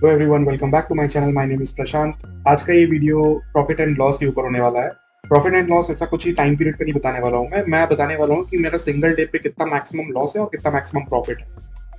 Hello everyone, welcome back to my channel. My name is Prashant. आज का ये video profit and loss के ऊपर होने वाला है। प्रॉफिट एंड लॉस ऐसा कुछ ही टाइम पीरियड पे नहीं बताने वाला हूँ मैं बताने वाला हूँ कि मेरा सिंगल डे पे कितना मैक्सिमम लॉस है और कितना मैक्सिमम प्रॉफिट है।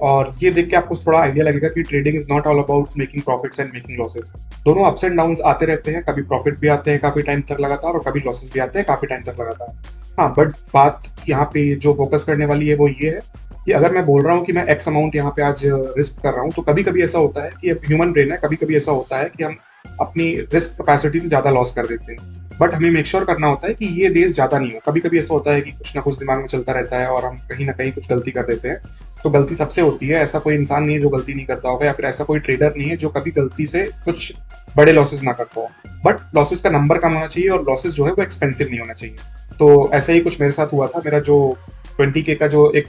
और ये देख के आपको थोड़ा आइडिया लगेगा कि trading is not all about making profits and making losses. दोनों अप्स एंड डाउन्स आते रहते हैं, कभी प्रॉफिट भी आते हैं काफी टाइम तक लगातार और कभी लॉसेस भी आते हैं काफी टाइम तक लगातार। हाँ, बट बात यहाँ पे जो फोकस करने वाली है वो ये है कि अगर मैं बोल रहा हूँ कि मैं एक्स अमाउंट यहाँ पे आज रिस्क कर रहा हूँ, तो कभी कभी ऐसा होता है कि ह्यूमन ब्रेन है, कभी कभी ऐसा होता है कि हम अपनी रिस्क कैपेसिटी से ज्यादा लॉस कर देते हैं। बट हमें मेक श्योर करना होता है कि ये डेज ज्यादा नहीं हो। कभी कभी ऐसा होता है कि कुछ ना कुछ दिमाग में चलता रहता है और हम कहीं ना कहीं कुछ गलती कर देते हैं। तो गलती सबसे होती है, ऐसा कोई इंसान नहीं है जो गलती नहीं करता होगा, या फिर ऐसा कोई ट्रेडर नहीं है जो कभी गलती से कुछ बड़े लॉसेस ना करता हो। बट लॉसेस का नंबर कम होना चाहिए और लॉसेस जो है वो एक्सपेंसिव नहीं होना चाहिए। तो ऐसा ही कुछ मेरे साथ हुआ था। मेरा जो 20K का जो एक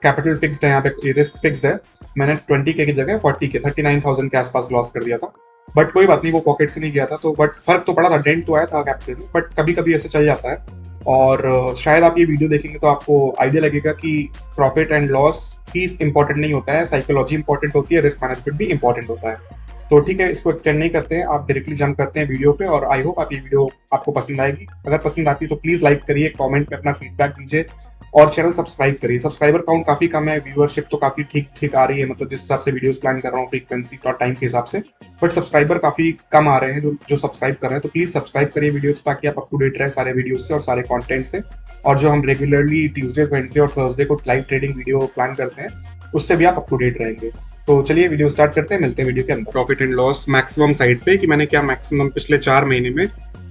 कैपिटल फिक्स्ड है, यहाँ पे रिस्क फिक्स्ड है, मैंने 20K की जगह 40K 39,000 के आसपास लॉस कर दिया था। बट कोई बात नहीं, वो पॉकेट से नहीं गया था, तो बट फर्क तो पड़ा था, डेंट तो आया था कैपिटल में। बट कभी कभी ऐसे चल जाता है। और शायद आप ये वीडियो देखेंगे तो आपको आइडिया लगेगा कि profit and loss he important नहीं होता है, साइकोलॉजी इंपॉर्टेंट होती है, रिस्क मैनेजमेंट भी इंपॉर्टेंट होता है। तो ठीक है, इसको एक्सटेंड नहीं करते हैं, आप डायरेक्टली जंप करते हैं वीडियो पे। और आई होप आप ये वीडियो आपको पसंद आएगी। अगर पसंद आती है तो प्लीज लाइक करिए, कमेंट में अपना फीडबैक दीजिए और चैनल सब्सक्राइब करिए। सब्सक्राइबर काउंट काफी कम है, व्यूअरशिप तो काफी ठीक ठीक आ रही है, मतलब जिस हिसाब से वीडियोस प्लान कर रहा हूँ फ्रीक्वेंसी और टाइम के हिसाब से। बट सब्सक्राइबर काफी कम आ रहे हैं जो सब्सक्राइब कर रहे हैं। तो प्लीज सब्सक्राइब करिए वीडियो, ताकि आप अप टू डेट रहे सारे वीडियोस से और सारे कंटेंट से। और जो हम रेगुलरली ट्यूसडे, वेडनेसडे और थर्सडे को लाइव ट्रेडिंग वीडियो प्लान करते हैं, उससे भी आप अप टू डेट रहेंगे। तो चलिए वीडियो स्टार्ट करते हैं, मिलते हैं वीडियो के अंदर। Profit and loss maximum side पे कि मैंने क्या मैक्सिमम पिछले 4 महीने में,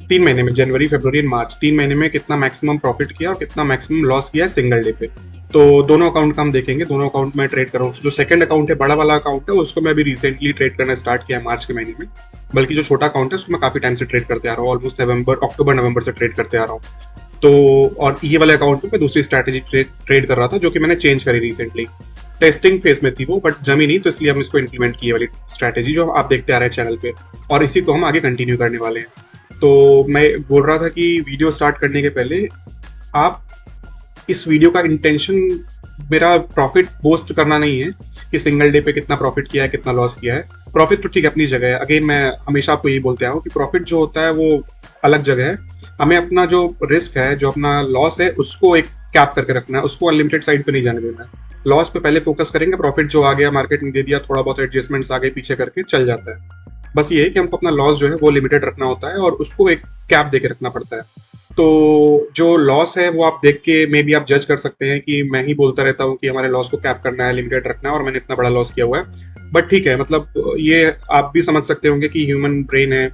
3 महीने में, जनवरी फरवरी एंड मार्च, 3 महीने में कितना मैक्सिमम प्रॉफिट किया और कितना मैक्सिमम लॉस किया है सिंगल डे पे। तो दोनों अकाउंट का हम देखेंगे, दोनों अकाउंट में ट्रेड कर रहा हूँ। जो सेकंड अकाउंट है, बड़ा वाला अकाउंट है, उसको मैं अभी रिसेंटली ट्रेड करना स्टार्ट किया है मार्च के महीने में। बल्कि जो छोटा अकाउंट है उसको मैं काफी टाइम से ट्रेड करते आ रहा हूँ, ऑलमोस्ट अक्टूबर नवंबर से ट्रेड करते आ रहा हूँ। तो और ये वाले अकाउंट में मैं दूसरी स्ट्रैटेजी ट्रेड कर रहा था, जो कि मैंने चेंज करी रिसेंटली। टेस्टिंग फेज में थी वो, बट जमी नहीं, तो इसलिए हम इसको इंप्लीमेंट किए वाली स्ट्रैटेजी जो आप देखते आ रहे हैं चैनल पे, और इसी को हम आगे कंटिन्यू करने वाले हैं। तो मैं बोल रहा था कि वीडियो स्टार्ट करने के पहले आप, इस वीडियो का इंटेंशन मेरा प्रॉफिट बोस्ट करना नहीं है कि सिंगल डे पे कितना प्रॉफिट किया है, कितना लॉस किया है। प्रॉफिट तो ठीक है अपनी जगह है, अगेन मैं हमेशा आपको यही बोलते आया हूँ कि प्रॉफिट जो होता है वो अलग जगह है। हमें अपना जो रिस्क है, जो अपना लॉस है, उसको एक कैप करके रखना है, उसको अनलिमिटेड साइड पे नहीं जाने देना है। लॉस पे पहले फोकस करेंगे, प्रॉफिट जो आ गया मार्केट ने दे दिया, थोड़ा बहुत एडजस्टमेंट्स आगे पीछे करके चल जाता है। बस ये है कि हमको अपना लॉस जो है वो लिमिटेड रखना होता है और उसको एक कैप देके रखना पड़ता है। तो जो लॉस है वो आप देख के मे बी आप जज कर सकते हैं कि मैं ही बोलता रहता हूँ कि हमारे लॉस को कैप करना है, लिमिटेड रखना है, और मैंने इतना बड़ा लॉस किया हुआ है। बट ठीक है, मतलब ये आप भी समझ सकते होंगे कि ह्यूमन ब्रेन है,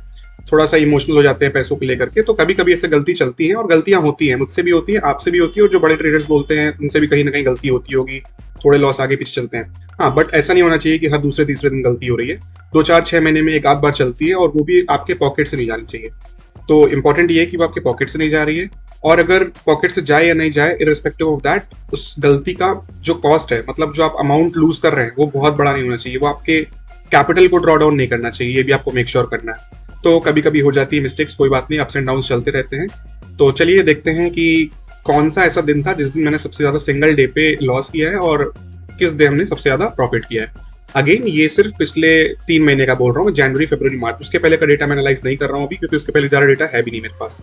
थोड़ा सा इमोशनल हो जाते हैं पैसों को लेकर के। तो कभी कभी ऐसे गलती चलती है और गलतियां होती हैं, मुझसे भी होती है, आपसे भी होती है, और जो बड़े ट्रेडर्स बोलते हैं उनसे भी कहीं ना कहीं गलती होती होगी, थोड़े लॉस आगे पीछे चलते हैं। हाँ, बट ऐसा नहीं होना चाहिए कि हर दूसरे तीसरे दिन गलती हो रही है। 2 4 6 महीने में एक आध बार चलती है, और वो भी आपके पॉकेट से नहीं जानी चाहिए। तो इंपॉर्टेंट ये है कि वो आपके पॉकेट से नहीं जा रही है, और अगर पॉकेट से जाए या नहीं जाए, इररिस्पेक्टिव ऑफ दैट, उस गलती का जो कॉस्ट है, मतलब जो आप अमाउंट लूज कर रहे हैं, वो बहुत बड़ा नहीं होना चाहिए। वो आपके कैपिटल को ड्रॉ डाउन नहीं करना चाहिए, ये भी आपको मेक श्योर करना है। तो कभी कभी हो जाती है मिस्टेक्स, कोई बात नहीं, अप्स एंड डाउन चलते रहते हैं। तो चलिए देखते हैं कि कौन सा ऐसा दिन था जिस दिन मैंने सबसे ज्यादा सिंगल डे पे लॉस किया है और किस डे हमने सबसे ज्यादा प्रॉफिट किया है। अगेन ये सिर्फ पिछले 3 महीने का बोल रहा हूँ, जनवरी फरवरी मार्च, उसके पहले का डेटा मैं एनालाइज नहीं कर रहा हूँ अभी, क्योंकि उसके पहले ज्यादा डेटा है भी नहीं मेरे पास।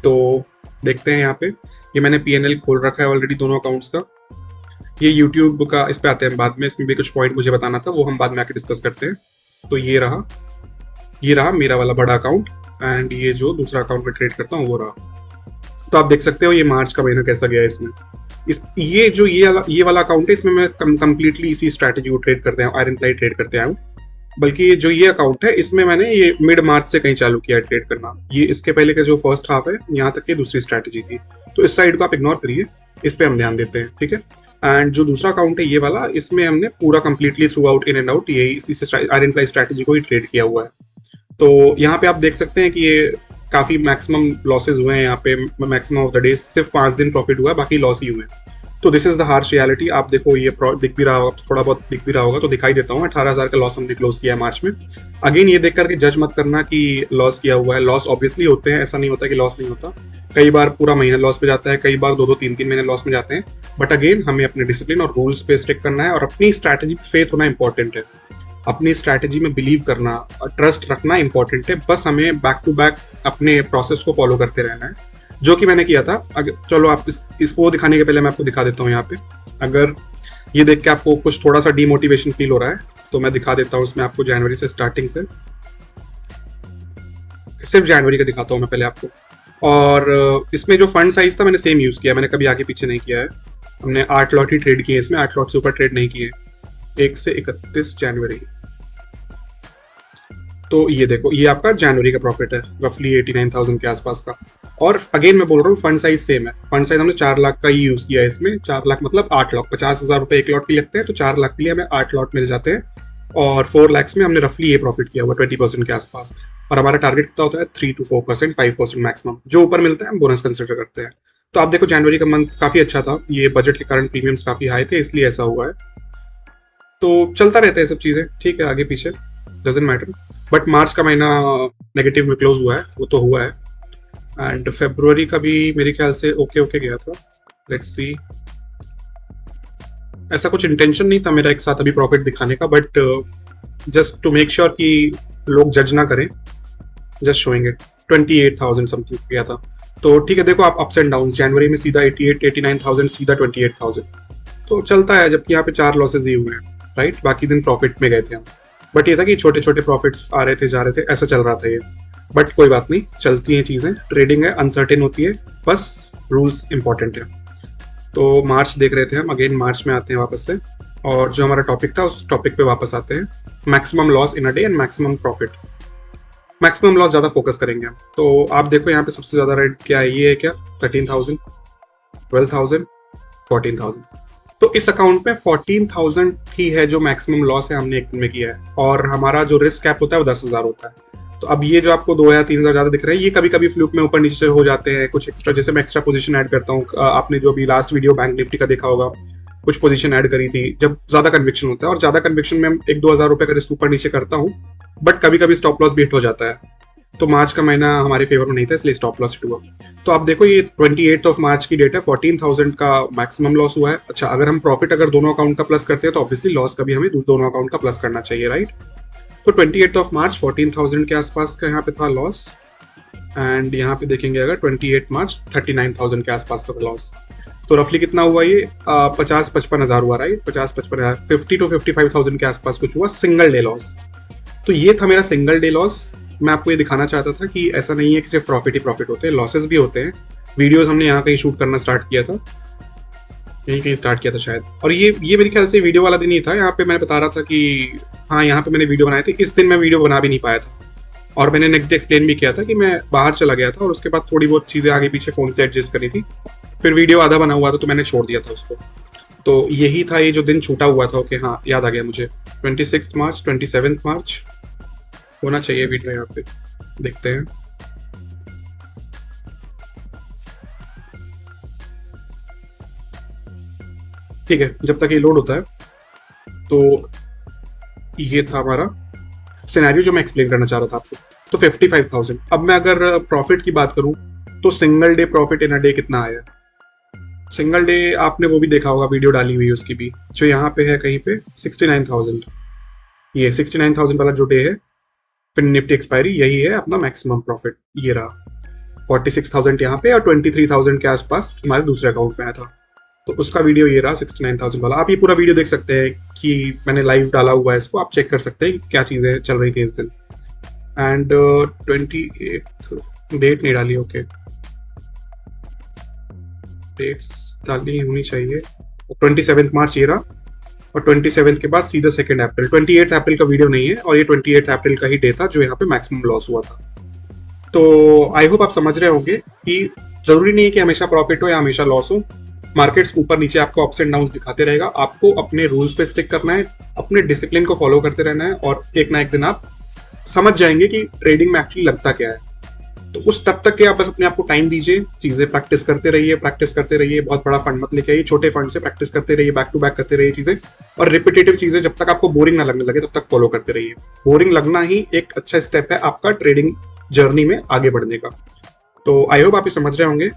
तो देखते हैं यहाँ पे, ये मैंने PNL खोल रखा है ऑलरेडी दोनों अकाउंट्स का। ये यूट्यूब का, इस पे आते हैं बाद में, इसमें भी कुछ पॉइंट मुझे बताना था, वो हम बाद में आके डिस्कस करते हैं। तो ये रहा मेरा वाला बड़ा अकाउंट, एंड ये जो दूसरा अकाउंट में ट्रेड करता हूँ वो रहा। तो आप देख सकते हो ये मार्च का महीना कैसा गया इसमें। ये वाला अकाउंट है, इसमें मैं कंप्लीटली इसी स्ट्रैटेजी को ट्रेड करते हैं, आयरन फ्लाई ट्रेड करते आया हूँ। बल्कि जो ये अकाउंट है, इसमें मैंने ये मिड मार्च से कहीं चालू किया है ट्रेड करना। ये इसके पहले का जो फर्स्ट हाफ है, यहाँ तक की दूसरी स्ट्रैटेजी थी। तो इस साइड को आप इग्नोर करिए, इस पे हम ध्यान देते हैं, ठीक है। एंड जो दूसरा अकाउंट है ये वाला, इसमें हमने पूरा completely through out, in and out, ये इसी से आयरन फ्लाई स्ट्रैटेजी को ही ट्रेड किया हुआ है। तो यहाँ पे आप देख सकते हैं कि ये काफी मैक्सिमम लॉसेज हुए हैं यहाँ पे। मैक्सिमम ऑफ द डेज सिर्फ 5 दिन प्रॉफिट हुआ है, बाकी लॉस ही हुए। तो this is the harsh reality. आप देखो, ये दिख भी रहा होगा, थोड़ा बहुत दिख भी रहा होगा, तो दिखाई देता हूँ 18,000 का लॉस हमने क्लोज किया है मार्च में। अगेन ये देख करके जज मत करना कि लॉस किया हुआ है। लॉस ऑब्वियसली होते हैं, ऐसा नहीं होता कि लॉस नहीं होता। कई बार पूरा महीना लॉस पे जाता है, कई बार 2 2 3 3 महीने लॉस में जाते हैं। बट अगेन हमें अपने डिसिप्लिन और रूल्स पे स्टिक करना है, और अपनी स्ट्रैटेजी पे फेथ होना इंपॉर्टेंट है। अपनी स्ट्रैटेजी में बिलीव करना, ट्रस्ट रखना इंपॉर्टेंट है। बस हमें बैक टू बैक अपने प्रोसेस को फॉलो करते रहना है, जो कि मैंने किया था। अगर चलो आप इसको दिखाने के पहले मैं आपको दिखा देता हूँ यहाँ पे। अगर ये देख के आपको कुछ थोड़ा सा डीमोटिवेशन फील हो रहा है तो मैं दिखा देता हूँ इसमें आपको जनवरी से, स्टार्टिंग से सिर्फ जनवरी का दिखाता हूँ मैं पहले आपको। और इसमें जो फंड साइज था मैंने सेम यूज किया, मैंने कभी आगे पीछे नहीं किया है। हमने 8 लॉट ही ट्रेड किए इसमें, 8 लॉट से ऊपर ट्रेड नहीं किए 1 से 31 जनवरी। तो ये देखो, ये आपका जनवरी का प्रॉफिट है रफली 89,000 के आसपास का। और अगेन मैं बोल रहा हूँ फंड साइज सेम है। फंड साइज हमने 4 लाख का ही यूज किया है इसमें। 4 लाख मतलब 8 लाख, 50,000 रुपए एक लॉट के लगते हैं, तो 4 लाख के लिए हमें 8 लॉट मिल जाते हैं। और 4 लाख में हमने रफली ये प्रॉफिट किया हुआ 20% के आसपास। और हमारा टारगेट कितना होता है 3 to 4%, 5% मैक्सिमम। जो ऊपर मिलता है हम बोनस कंसिडर करते हैं। तो आप देखो जनवरी का मंथ काफी अच्छा था, ये बजट के कारण प्रीमियम्स काफी हाई थे, इसलिए ऐसा हुआ है। तो चलता रहता है सब चीजें, ठीक है, आगे पीछे डजंट मैटर। बट मार्च का महीना नेगेटिव में क्लोज हुआ है, वो तो हुआ है। एंड फरवरी का भी मेरे ख्याल से ओके ओके गया था। लेट्स सी, ऐसा कुछ इंटेंशन नहीं था मेरा एक साथ अभी प्रॉफिट दिखाने का, but just to make sure कि लोग जज ना करें, जस्ट शोइंग इट। 28,000 समथिंग गया था। तो ठीक है, देखो आप अप्स एंड डाउन, जनवरी में सीधा 88 89,000, सीधा 28,000, तो चलता है। जबकि यहाँ पे 4 लॉसेज ही हुए हैं, राइट। बाकी दिन प्रॉफिट में गए थे हम। बट ये था कि छोटे छोटे प्रॉफिट्स आ रहे थे जा रहे थे, ऐसा चल रहा था ये। बट कोई बात नहीं, चलती हैं चीजें, ट्रेडिंग है, अनसर्टेन होती है, बस रूल्स इंपॉर्टेंट है। तो मार्च देख रहे थे हम, अगेन मार्च में आते हैं वापस से। और जो हमारा टॉपिक था उस टॉपिक पे वापस आते हैं। Maximum loss in a day and maximum profit. Maximum loss ज्यादा फोकस करेंगे हम। तो आप देखो यहाँ पे सबसे ज्यादा रेट क्या है, ये है क्या, 13,000, 12,000, 14,000। तो इस अकाउंट में 14,000 ही है जो मैक्सिमम लॉस है हमने एक दिन में किया है। और हमारा जो रिस्क कैप होता है वो 10,000 होता है। तो अब ये जो आपको 2 या 3,000 ज्यादा दिख रहे हैं, ये कभी कभी फ्लूक में ऊपर नीचे से हो जाते हैं। कुछ एक्स्ट्रा, जैसे मैं एक्स्ट्रा पोजीशन ऐड करता हूँ। आपने जो अभी लास्ट वीडियो बैंक निफ्टी का देखा होगा, कुछ पोजीशन ऐड करी थी जब ज्यादा कन्विक्शन होता है। और ज्यादा कन्विक्शन में 1-2 हज़ार रुपए का रिस्क ऊपर नीचे करता हूँ, बट कभी कभी स्टॉप लॉस भी हिट हो जाता है। तो मार्च का महीना हमारे फेवर में नहीं था, इसलिए स्टॉप लॉस हिट हुआ। तो आप देखो, ये 28 मार्च की डेट है, 14,000 का मैक्सिमम लॉस हुआ है। अच्छा, अगर हम प्रॉफिट अगर दोनों अकाउंट का प्लस करते हैं तो ऑब्वियसली लॉस का भी हमें दोनों अकाउंट का प्लस करना चाहिए, राइट। तो 28 मार्च 14,000 के आसपास का यहाँ पे था लॉस। एंड यहाँ पे देखेंगे अगर 28 मार्च 39,000 के आसपास का लॉस। तो रफली कितना हुआ ये, 50-55 हज़ार हुआ, राइट। 50-55 हज़ार, 50 to 55,000 के आसपास कुछ हुआ सिंगल डे लॉस। तो ये था मेरा सिंगल डे लॉस। मैं आपको ये दिखाना चाहता था कि ऐसा नहीं है कि सिर्फ प्रॉफिट ही प्रॉफिट होते हैं, लॉसेस भी होते हैं। वीडियोस हमने यहाँ कहीं शूट करना स्टार्ट किया था, यहीं कहीं स्टार्ट किया था शायद। और ये मेरे ख्याल से वीडियो वाला दिन ही था। यहाँ पे मैं बता रहा था कि हाँ, यहाँ पे मैंने वीडियो बनाए थे। इस दिन मैं वीडियो बना भी नहीं पाया था। और मैंने नेक्स्ट डे एक्सप्लेन भी किया था कि मैं बाहर चला गया था और उसके बाद थोड़ी बहुत चीज़ें आगे पीछे फ़ोन से एडजस्ट करी थी। फिर वीडियो आधा बना हुआ था तो मैंने छोड़ दिया था उसको। तो यही था ये जो दिन छूटा हुआ था। ओके, हाँ, याद आ गया मुझे। 26 मार्च 27 मार्च होना चाहिए वीडियो, यहाँ पे देखते हैं। ठीक है, जब तक ये लोड होता है, तो ये था हमारा सिनेरियो जो मैं एक्सप्लेन करना चाह रहा था आपको। तो 55,000। अब मैं अगर प्रॉफिट की बात करूं तो single day profit in a day कितना आया। सिंगल डे आपने वो भी देखा होगा, वीडियो डाली हुई है उसकी भी, जो यहाँ पे है कहीं पे 69,000। ये 69,000 वाला जो डे है फिर निफ्टी एक्सपायरी, यही है अपना मैक्सिमम प्रॉफिट। ये रहा 46,000 यहाँ पे और 23,000 के आसपास हमारे दूसरे अकाउंट में आया था। तो उसका वीडियो ये रहा 69,000 वाला। आप ये पूरा वीडियो देख सकते हैं कि मैंने लाइव डाला हुआ है इसको, आप चेक कर सकते हैं क्या चीज़ें चल रही थी इस दिन। एंड 28 डेट नहीं डाली, ओके, डेट्स डालनी होनी चाहिए। 27 मार्च ये रहा, और 27 के बाद सीधा 2 अप्रैल। 28 अप्रैल का वीडियो नहीं है, और ये 28 अप्रैल का ही डे था जो यहाँ पे मैक्सिमम लॉस हुआ था। तो आई होप आप समझ रहे होंगे कि जरूरी नहीं है कि हमेशा प्रॉफिट हो या हमेशा लॉस हो। मार्केट्स ऊपर नीचे आपको अप्स एंड डाउन्स दिखाते रहेगा। आपको अपने रूल्स पे स्टिक करना है, अपने डिसिप्लिन को फॉलो करते रहना है, और एक ना एक दिन आप समझ जाएंगे कि ट्रेडिंग में एक्चुअली लगता क्या है। तो उस तब तक के आप बस अपने आप को टाइम दीजिए, चीजें प्रैक्टिस करते रहिए, प्रैक्टिस करते रहिए। बहुत बड़ा फंड मत लेके आइए, छोटे फंड से प्रैक्टिस करते रहिए, बैक टू बैक करते रहिए चीजें, और रिपीटेटिव चीजें जब तक आपको बोरिंग ना लगने लगे तब तक फॉलो करते रहिए। बोरिंग लगना ही एक अच्छा स्टेप है आपका ट्रेडिंग जर्नी में आगे बढ़ने का। तो आई होप आप ये समझ रहे होंगे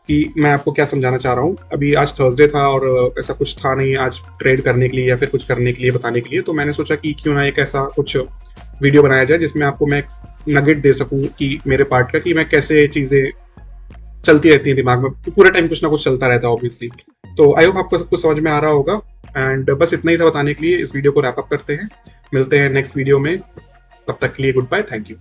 कि मैं आपको क्या समझाना चाह रहा हूँ। अभी आज थर्सडे था और ऐसा कुछ था नहीं आज ट्रेड करने के लिए या फिर कुछ करने के लिए बताने के लिए, तो मैंने सोचा कि क्यों ना एक ऐसा कुछ वीडियो बनाया जाए जिसमें आपको मैं नगेट दे सकूं कि मेरे पार्ट का, कि मैं कैसे चीज़ें चलती रहती हैं दिमाग में, पूरे टाइम कुछ ना कुछ चलता रहता है ऑब्वियसली। तो आई होप आपको सब कुछ समझ में आ रहा होगा। एंड बस इतना ही था बताने के लिए, इस वीडियो को रैप अप करते हैं, मिलते हैं नेक्स्ट वीडियो में, तब तक के लिए गुड बाय, थैंक यू।